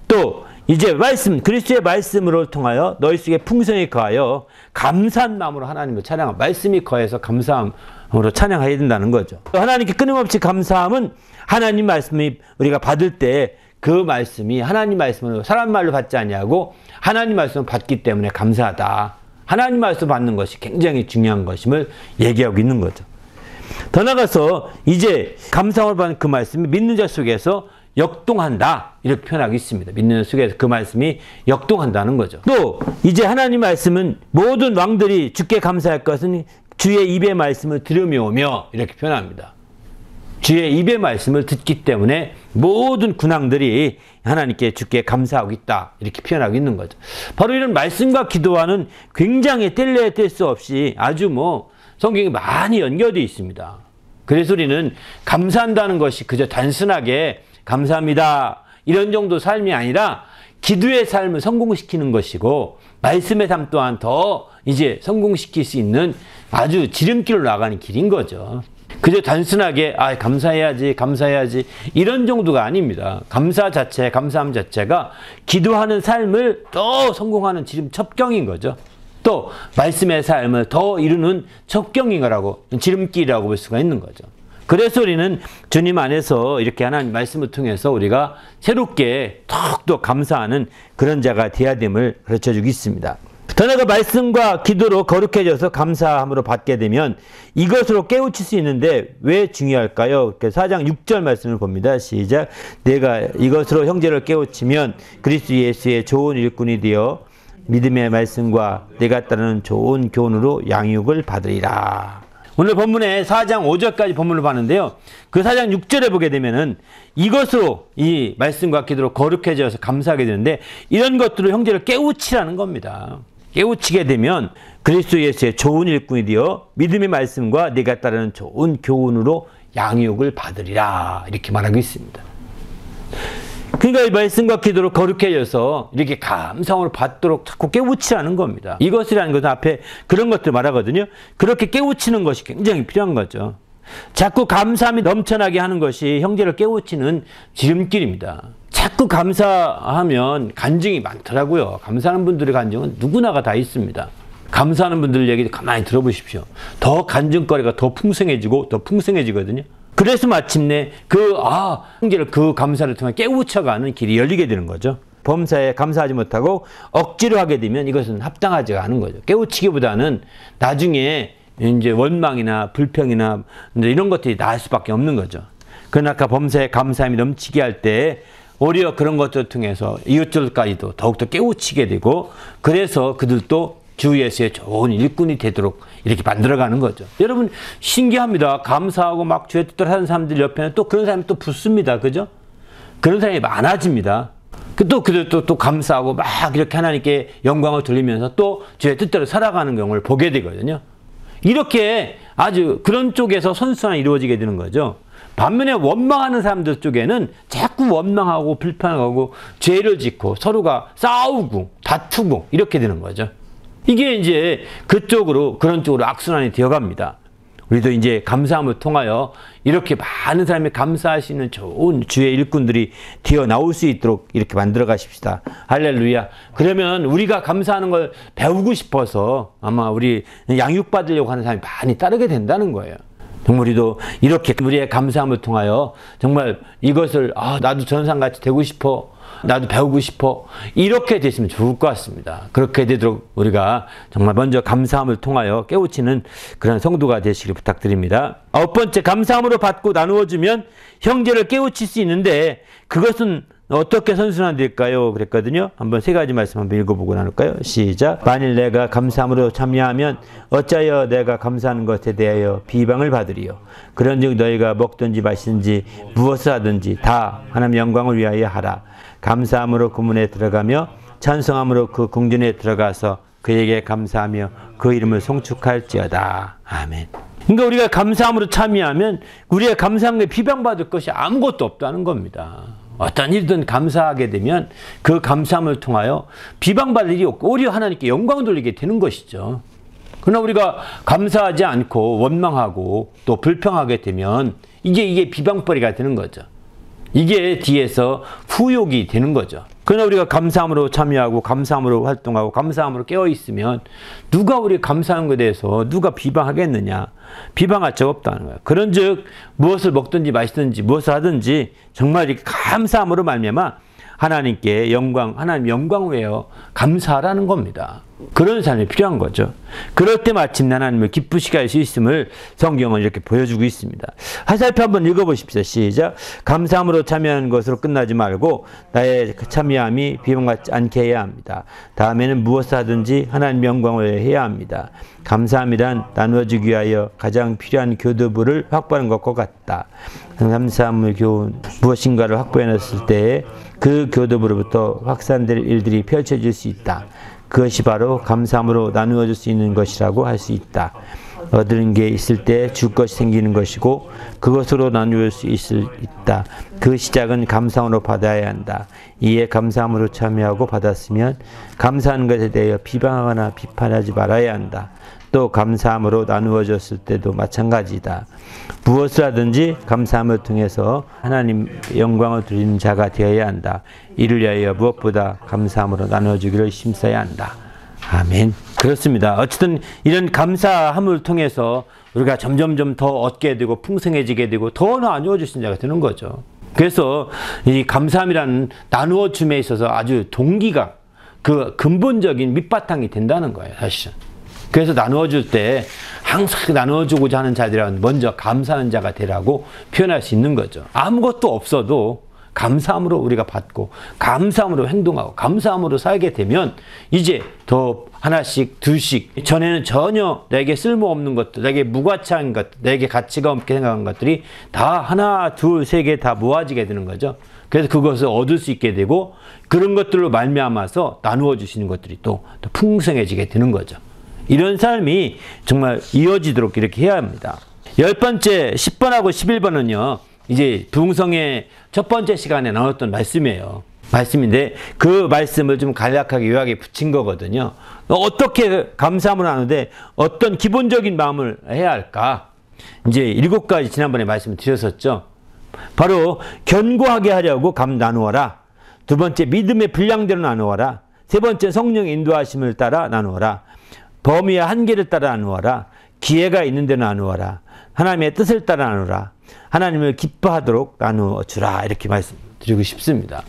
또 이제 그리스도의 말씀으로 통하여 너희 속에 풍성히 거하여 감사한 마음으로 하나님을 찬양하고 말씀이 거해서 감사함으로 찬양해야 된다는 거죠. 하나님께 끊임없이 감사함은 하나님 말씀이 우리가 받을 때 그 말씀이 하나님 말씀으로 사람 말로 받지 아니하고 하나님 말씀을 받기 때문에 감사하다. 하나님 말씀 받는 것이 굉장히 중요한 것임을 얘기하고 있는 거죠. 더 나가서 이제 감사함을 받는 그 말씀이 믿는 자 속에서 역동한다. 이렇게 표현하고 있습니다. 믿는 자 속에서 그 말씀이 역동한다는 거죠. 또 이제 하나님 말씀은 모든 왕들이 주께 감사할 것은 주의 입의 말씀을 들으며 오며 이렇게 표현합니다. 주의 입의 말씀을 듣기 때문에 모든 군왕들이 하나님께 주께 감사하고 있다. 이렇게 표현하고 있는 거죠. 바로 이런 말씀과 기도와는 굉장히 뗄래야 뗄 수 없이 아주 성경이 많이 연결되어 있습니다. 그래서 우리는 감사한다는 것이 그저 단순하게 감사합니다. 이런 정도 삶이 아니라 기도의 삶을 성공시키는 것이고 말씀의 삶 또한 더 이제 성공시킬 수 있는 아주 지름길로 나가는 길인 거죠. 그저 단순하게 감사해야지 이런 정도가 아닙니다. 감사함 자체가 기도하는 삶을 더 성공하는 첩경인 거죠. 또 말씀의 삶을 더 이루는 첩경인 거라고, 지름길이라고 볼 수가 있는 거죠. 그래서 우리는 주님 안에서 이렇게 하나님 말씀을 통해서 우리가 새롭게 더욱더 감사하는 그런 자가 되어야 됨을 가르쳐주고 있습니다. 더 나아가 말씀과 기도로 거룩해져서 감사함으로 받게 되면 이것으로 깨우칠 수 있는데 왜 중요할까요? 4장 6절 말씀을 봅니다. 시작. 내가 이것으로 형제를 깨우치면 그리스도 예수의 좋은 일꾼이 되어 믿음의 말씀과 내가 따르는 좋은 교훈으로 양육을 받으리라. 오늘 본문에 4장 5절까지 본문을 봤는데요. 그 4장 6절에 보게 되면은 이것으로 이 말씀과 기도로 거룩해져서 감사하게 되는데 이런 것들로 형제를 깨우치라는 겁니다. 깨우치게 되면 그리스도 예수의 좋은 일꾼이 되어 믿음의 말씀과 내가 따르는 좋은 교훈으로 양육을 받으리라. 이렇게 말하고 있습니다. 그러니까 이 말씀과 기도로 거룩해져서 이렇게 감사함을 받도록 자꾸 깨우치라는 겁니다. 이것이라는 것은 앞에 그런 것들 말하거든요. 그렇게 깨우치는 것이 굉장히 필요한 거죠. 자꾸 감사함이 넘쳐나게 하는 것이 형제를 깨우치는 지름길입니다. 자꾸 감사하면 간증이 많더라고요. 감사하는 분들의 간증은 누구나가 다 있습니다. 감사하는 분들 얘기 가만히 들어보십시오. 더 간증거리가 더 풍성해지거든요. 그래서 마침내 형제를 그 감사를 통해 깨우쳐가는 길이 열리게 되는 거죠. 범사에 감사하지 못하고 억지로 하게 되면 이것은 합당하지 않은 거죠. 깨우치기보다는 나중에 이제 원망이나 불평이나 이런 것들이 나을 수밖에 없는 거죠. 그러나 아까 범사에 감사함이 넘치게 할 때 오히려 그런 것들을 통해서 이웃들까지도 더욱더 깨우치게 되고 그래서 그들도 주 예수의 좋은 일꾼이 되도록 이렇게 만들어가는 거죠. 여러분 신기합니다. 감사하고 막 주의 뜻대로 하는 사람들 옆에는 또 그런 사람이 또 붙습니다. 그죠? 그런 사람이 많아집니다. 그들도 또 감사하고 막 이렇게 하나님께 영광을 돌리면서 또 주의 뜻대로 살아가는 경우를 보게 되거든요. 이렇게 아주 그런 쪽에서 선순환이 이루어지게 되는 거죠. 반면에 원망하는 사람들 쪽에는 자꾸 원망하고 불평하고 죄를 짓고 서로가 싸우고 다투고 이렇게 되는 거죠. 이게 이제 그런 쪽으로 악순환이 되어갑니다. 우리도 이제 감사함을 통하여 이렇게 많은 사람이 감사하시는 좋은 주의 일꾼들이 되어 나올 수 있도록 이렇게 만들어 가십시다. 할렐루야. 그러면 우리가 감사하는 걸 배우고 싶어서 아마 우리 양육받으려고 하는 사람이 많이 따르게 된다는 거예요. 정말 우리도 이렇게 우리의 감사함을 통하여 정말 이것을 나도 전상같이 되고 싶어. 나도 배우고 싶어. 이렇게 됐으면 좋을 것 같습니다. 그렇게 되도록 우리가 정말 먼저 감사함을 통하여 깨우치는 그런 성도가 되시길 부탁드립니다. 9번째, 감사함으로 받고 나누어주면 형제를 깨우칠 수 있는데 그것은 어떻게 선순환될까요? 그랬거든요. 한번 세 가지 말씀 한번 읽어보고 나눌까요? 시작. 만일 내가 감사함으로 참여하면 어찌하여 내가 감사하는 것에 대하여 비방을 받으리요. 그런즉 너희가 먹든지 마시든지 무엇을 하든지 다 하나님의 영광을 위하여 하라. 감사함으로 그 문에 들어가며 찬송함으로 그 궁전에 들어가서 그에게 감사하며 그 이름을 송축할지어다. 아멘. 그러니까 우리가 감사함으로 참여하면 우리가 감사한 게 비방받을 것이 아무것도 없다는 겁니다. 어떤 일든 감사하게 되면 그 감사함을 통하여 비방받을 일이 없고 오히려 하나님께 영광을 돌리게 되는 것이죠. 그러나 우리가 감사하지 않고 원망하고 또 불평하게 되면 이게 비방거리가 되는 거죠. 이게 뒤에서 후욕이 되는 거죠. 그러나 우리가 감사함으로 참여하고 감사함으로 활동하고 감사함으로 깨어있으면 누가 우리 감사한 것에 대해서 누가 비방하겠느냐. 비방할 적 없다는 거예요. 그런즉 무엇을 먹든지 마시든지 무엇을 하든지 정말 이렇게 감사함으로 말미암아 하나님께 영광, 하나님 영광 외어 감사하라는 겁니다. 그런 삶이 필요한 거죠. 그럴 때 마침 하나님을 기쁘시게 할 수 있음을 성경은 이렇게 보여주고 있습니다. 화살표 한번 읽어보십시오. 시작. 감사함으로 참여하는 것으로 끝나지 말고 나의 참여함이 비방받지 않게 해야 합니다. 다음에는 무엇을 하든지 하나님 영광을 해야 합니다. 감사함이란 나누어주기 위하여 가장 필요한 교두부를 확보하는 것과 같다. 감사함을 교훈 무엇인가를 확보해놨을 때에 그 교두부로부터 확산될 일들이 펼쳐질 수 있다. 그것이 바로 감사함으로 나누어줄 수 있는 것이라고 할 수 있다. 얻는 게 있을 때 줄 것이 생기는 것이고 그것으로 나누어 수 있다. 그 시작은 감사함으로 받아야 한다. 이에 감사함으로 참여하고 받았으면 감사하는 것에 대하여 비방하거나 비판하지 말아야 한다. 또 감사함으로 나누어졌을 때도 마찬가지다. 무엇을 하든지 감사함을 통해서 하나님 영광을 드리는 자가 되어야 한다. 이를 위하여 무엇보다 감사함으로 나누어주기를 힘써야 한다. 아멘. 그렇습니다. 어쨌든 이런 감사함을 통해서 우리가 점점점 더 얻게 되고 풍성해지게 되고 더 나누어 주신 자가 되는 거죠. 그래서 이 감사함이라는 나누어 줌에 있어서 아주 동기가 그 근본적인 밑바탕이 된다는 거예요, 사실은. 그래서 나누어줄 때 항상 나누어주고자 하는 자들은 먼저 감사하는 자가 되라고 표현할 수 있는 거죠. 아무것도 없어도 감사함으로 우리가 받고 감사함으로 행동하고 감사함으로 살게 되면 이제 더 하나씩 둘씩 전에는 전혀 내게 쓸모없는 것들, 내게 무가치한 것들, 내게 가치가 없게 생각한 것들이 다 하나 둘 세 개 다 모아지게 되는 거죠. 그래서 그것을 얻을 수 있게 되고 그런 것들로 말미암아서 나누어 주시는 것들이 또 풍성해지게 되는 거죠. 이런 삶이 정말 이어지도록 이렇게 해야 합니다. 10번째 10번하고 11번은요. 이제 부흥성의 첫 번째 시간에 나눴던 말씀인데 그 말씀을 좀 간략하게 요약에 붙인 거거든요. 어떻게 감사함을 하는데 어떤 기본적인 마음을 해야 할까? 이제 7가지 지난번에 말씀을 드렸었죠. 바로 견고하게 하려고 나누어라. 두 번째 믿음의 분량대로 나누어라. 세 번째 성령의 인도하심을 따라 나누어라. 범위와 한계를 따라 나누어라. 기회가 있는 대로 나누어라. 하나님의 뜻을 따라 나누어라. 하나님을 기뻐하도록 나누어 주라. 이렇게 말씀드리고 싶습니다.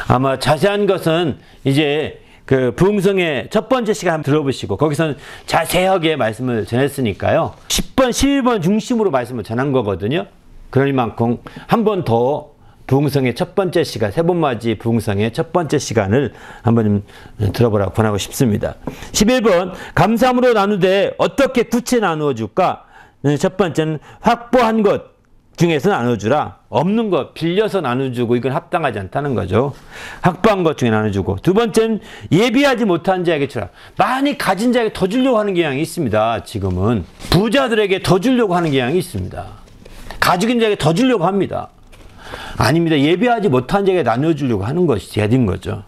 아마 자세한 것은 이제 그 부흥성의 첫 번째 시간 한번 들어보시고 거기서는 자세하게 말씀을 전했으니까요. 10번, 11번 중심으로 말씀을 전한 거거든요. 그러니만큼 한 번 더 부흥성의 첫 번째 시간, 세번맞이 부흥성의 첫 번째 시간을 한번 좀 들어보라고 권하고 싶습니다. 11번, 감사함으로 나누되 어떻게 구체 나누어 줄까? 첫 번째는 확보한 것 중에서 나눠주라. 없는 것 빌려서 나눠주고 이건 합당하지 않다는 거죠. 확보한 것 중에 나눠주고. 두 번째는 예비하지 못한 자에게 주라. 많이 가진 자에게 더 주려고 하는 경향이 있습니다. 지금은 부자들에게 더 주려고 하는 경향이 있습니다. 가지고 있는 자에게 더 주려고 합니다. 아닙니다. 예비하지 못한 자에게 나눠주려고 하는 것이 죄인 거죠.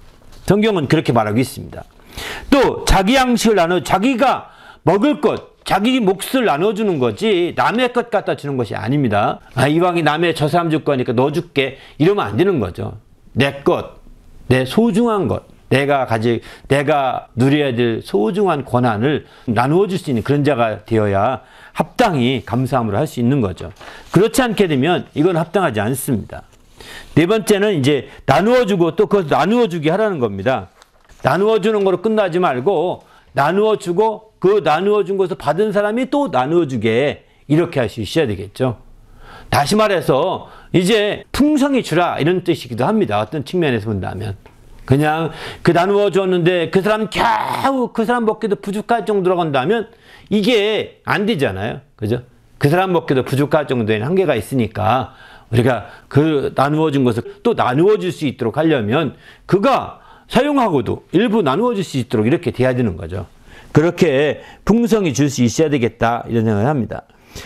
성경은 그렇게 말하고 있습니다. 또 자기 양식을 자기가 먹을 것, 자기 몫을 나눠주는 거지 남의 것 갖다 주는 것이 아닙니다. 이왕이 남의 저 사람 줄 거니까 너 줄게 이러면 안 되는 거죠. 내 것, 내 소중한 것, 내가 누려야 될 소중한 권한을 나누어 줄 수 있는 그런 자가 되어야 합당히 감사함으로 할 수 있는 거죠. 그렇지 않게 되면 이건 합당하지 않습니다. 네 번째는 이제 나누어 주고 또 그것을 나누어 주게 하라는 겁니다. 나누어 주는 거로 끝나지 말고 나누어 주고 그 나누어 준 것을 받은 사람이 또 나누어 주게 이렇게 할 수 있어야 되겠죠. 다시 말해서 이제 풍성히 주라 이런 뜻이기도 합니다. 어떤 측면에서 본다면. 그냥 그 나누어 줬는데 그 사람 겨우 그 사람 먹기도 부족할 정도로 간다면 이게 안 되잖아요. 그죠? 그 사람 먹기도 부족할 정도의 한계가 있으니까 우리가 그 나누어 준 것을 또 나누어 줄 수 있도록 하려면 그가 사용하고도 일부 나누어 줄 수 있도록 이렇게 돼야 되는 거죠. 그렇게 풍성히 줄 수 있어야 되겠다 이런 생각을 합니다.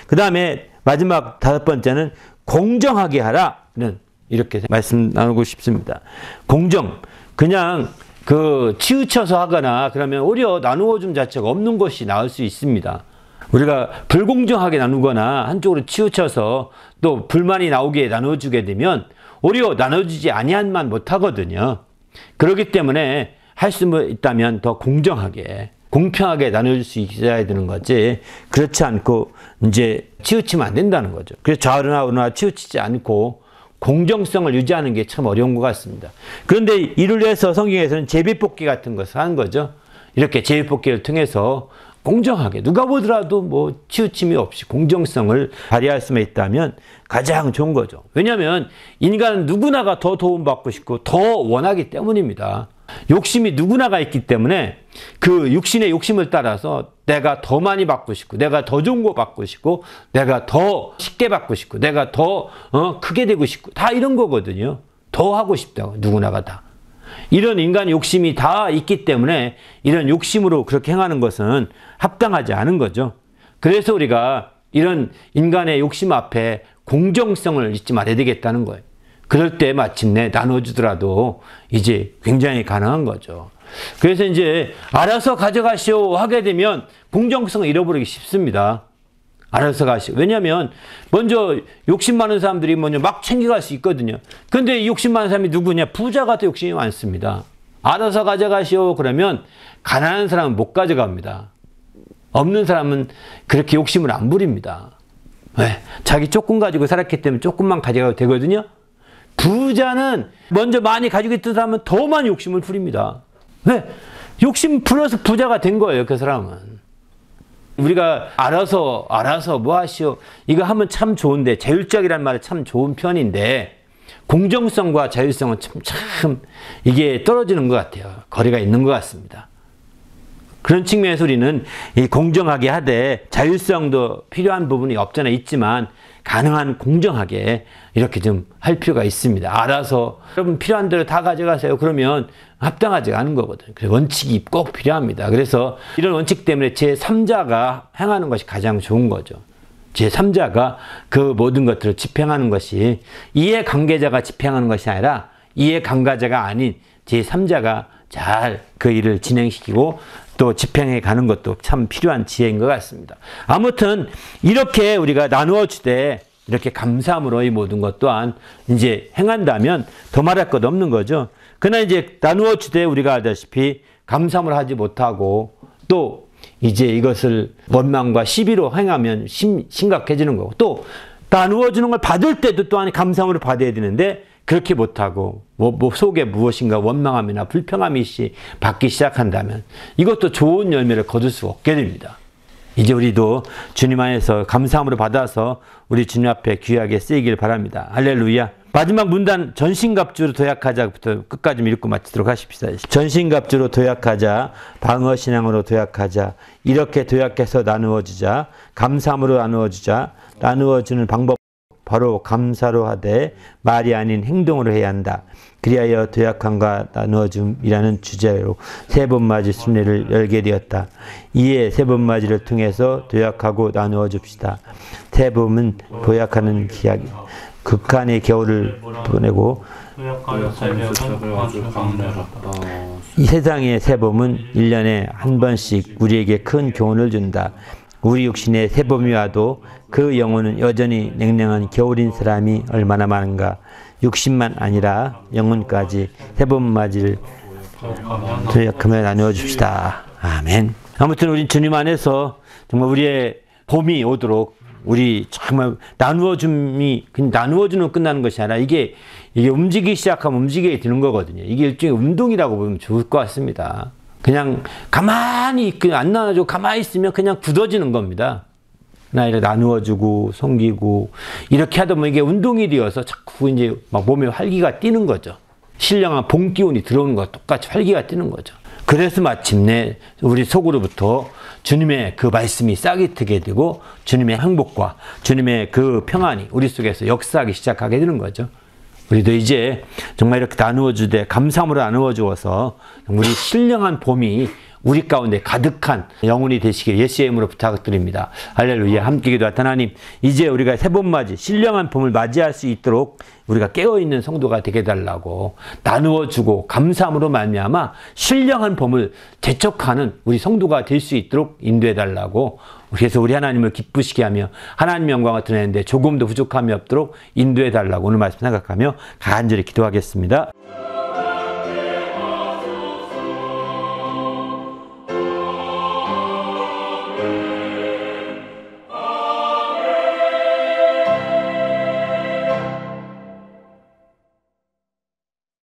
그 다음에 마지막 5번째는 공정하게 하라는 이렇게 말씀 나누고 싶습니다. 공정. 그냥 치우쳐서 하거나 그러면 오히려 나누어 줌 자체가 없는 것이 나을 수 있습니다. 우리가 불공정하게 나누거나 한쪽으로 치우쳐서 또 불만이 나오게 나눠주게 되면 오히려 나눠주지 아니한만 못하거든요. 그렇기 때문에 할 수 있다면 더 공정하게, 공평하게 나눠줄 수 있어야 되는 거지. 그렇지 않고 이제 치우치면 안 된다는 거죠. 그래서 좌우나 우나 치우치지 않고 공정성을 유지하는 게 참 어려운 것 같습니다. 그런데 이를 위해서 성경에서는 제비뽑기 같은 것을 하는 거죠. 이렇게 제비뽑기를 통해서 공정하게 누가 보더라도 뭐 치우침이 없이 공정성을 발휘할 수만 있다면 가장 좋은 거죠. 왜냐하면 인간은 누구나가 더 도움받고 싶고 더 원하기 때문입니다. 욕심이 누구나가 있기 때문에 그 육신의 욕심을 따라서 내가 더 많이 받고 싶고, 내가 더 좋은 거 받고 싶고, 내가 더 쉽게 받고 싶고, 내가 더 크게 되고 싶고, 다 이런 거거든요. 더 하고 싶다고, 누구나가 다. 이런 인간의 욕심이 다 있기 때문에 이런 욕심으로 그렇게 행하는 것은 합당하지 않은 거죠. 그래서 우리가 이런 인간의 욕심 앞에 공정성을 잊지 말아야 되겠다는 거예요. 그럴 때 마침내 나눠주더라도 이제 굉장히 가능한 거죠. 그래서 이제 알아서 가져가시오 하게 되면 공정성을 잃어버리기 쉽습니다. 알아서 가시오. 왜냐하면 먼저 욕심 많은 사람들이 먼저 막 챙겨갈 수 있거든요. 근데 욕심 많은 사람이 누구냐? 부자가 더 욕심이 많습니다. 알아서 가져가시오 그러면 가난한 사람은 못 가져갑니다. 없는 사람은 그렇게 욕심을 안 부립니다. 왜? 자기 조금 가지고 살았기 때문에 조금만 가져가도 되거든요. 부자는 먼저 많이 가지고 있던 사람은 더 많이 욕심을 부립니다. 왜? 욕심 부려서 부자가 된 거예요, 그 사람은. 우리가 알아서 뭐 하시오. 이거 하면 참 좋은데, 자율적이라는 말은 참 좋은 편인데, 공정성과 자율성은 참 이게 떨어지는 것 같아요. 거리가 있는 것 같습니다. 그런 측면에서 우리는 이 공정하게 하되 자율성도 필요한 부분이 없잖아 있지만 가능한 공정하게 이렇게 좀 할 필요가 있습니다. 알아서 여러분 필요한 대로 다 가져가세요. 그러면 합당하지 않은 거거든요. 그래서 원칙이 꼭 필요합니다. 그래서 이런 원칙 때문에 제3자가 행하는 것이 가장 좋은 거죠. 제3자가 그 모든 것들을 집행하는 것이 이해관계자가 집행하는 것이 아니라 이해관계자가 아닌 제3자가 잘 그 일을 진행시키고 또 집행해 가는 것도 참 필요한 지혜인 것 같습니다. 아무튼 이렇게 우리가 나누어 주되 이렇게 감사함으로 이 모든 것 또한 이제 행한다면 더 말할 것 없는 거죠. 그러나 이제 나누어 주되 우리가 알다시피 감사함을 하지 못하고 또 이제 이것을 원망과 시비로 행하면 심각해지는 거고 또 나누어 주는 걸 받을 때도 또한 감사함으로 받아야 되는데 그렇게 못하고 뭐 속에 무엇인가 원망함이나 불평함이 받기 시작한다면 이것도 좋은 열매를 거둘 수 없게 됩니다. 이제 우리도 주님 안에서 감사함으로 받아서 우리 주님 앞에 귀하게 쓰이길 바랍니다. 할렐루야. 마지막 문단 전신갑주로 도약하자부터 끝까지 읽고 마치도록 하십시다. 전신갑주로 도약하자, 방어신앙으로 도약하자, 이렇게 도약해서 나누어주자, 감사함으로 나누어주자, 나누어주는 방법 바로 감사로 하되 말이 아닌 행동으로 해야 한다. 그리하여 도약함과 나누어줌이라는 주제로 세 번 맞이 순례를 열게 되었다. 이에 세 번 맞이를 통해서 도약하고 나누어 줍시다. 세 번은 도약하는 기약, 극한의 겨울을 보내고 이 세상의 세 범은 1년에 한 번씩 우리에게 큰 교훈을 준다. 우리 육신에 세 범이 와도 그 영혼은 여전히 냉랭한 겨울인 사람이 얼마나 많은가. 육신만 아니라 영혼까지 세 번 맞이를 도약하며 나누어 줍시다. 아멘. 아무튼 우리 주님 안에서 정말 우리의 봄이 오도록 우리 정말 나누어줌이 그냥 나누어주는 끝나는 것이 아니라 이게 움직이기 시작하면 움직이게 되는 거거든요. 이게 일종의 운동이라고 보면 좋을 것 같습니다. 그냥 가만히 안 나눠주고 가만히 있으면 그냥 굳어지는 겁니다. 이렇게 나누어주고 섬기고 이렇게 하다 보면 이게 운동이 되어서 자꾸 이제 막 몸에 활기가 뛰는 거죠. 신령한 봄 기운이 들어오는 것과 똑같이 활기가 뛰는 거죠. 그래서 마침내 우리 속으로부터 주님의 그 말씀이 싹이 트게 되고 주님의 행복과 주님의 그 평안이 우리 속에서 역사하기 시작하게 되는 거죠. 우리도 이제 정말 이렇게 나누어 주되 감사함으로 나누어 주어서 우리 신령한 봄이 우리 가운데 가득한 영혼이 되시길 예수의 이름으로 부탁드립니다. 할렐루야. 함께 기도하던 하나님, 이제 우리가 세 번 맞이 신령한 봄을 맞이할 수 있도록 우리가 깨어있는 성도가 되게 달라고 나누어주고 감사함으로 말미암아 신령한 봄을 재촉하는 우리 성도가 될 수 있도록 인도해 달라고 그래서 우리 하나님을 기쁘시게 하며 하나님 영광을 드러내는데 조금도 부족함이 없도록 인도해 달라고 오늘 말씀 생각하며 간절히 기도하겠습니다.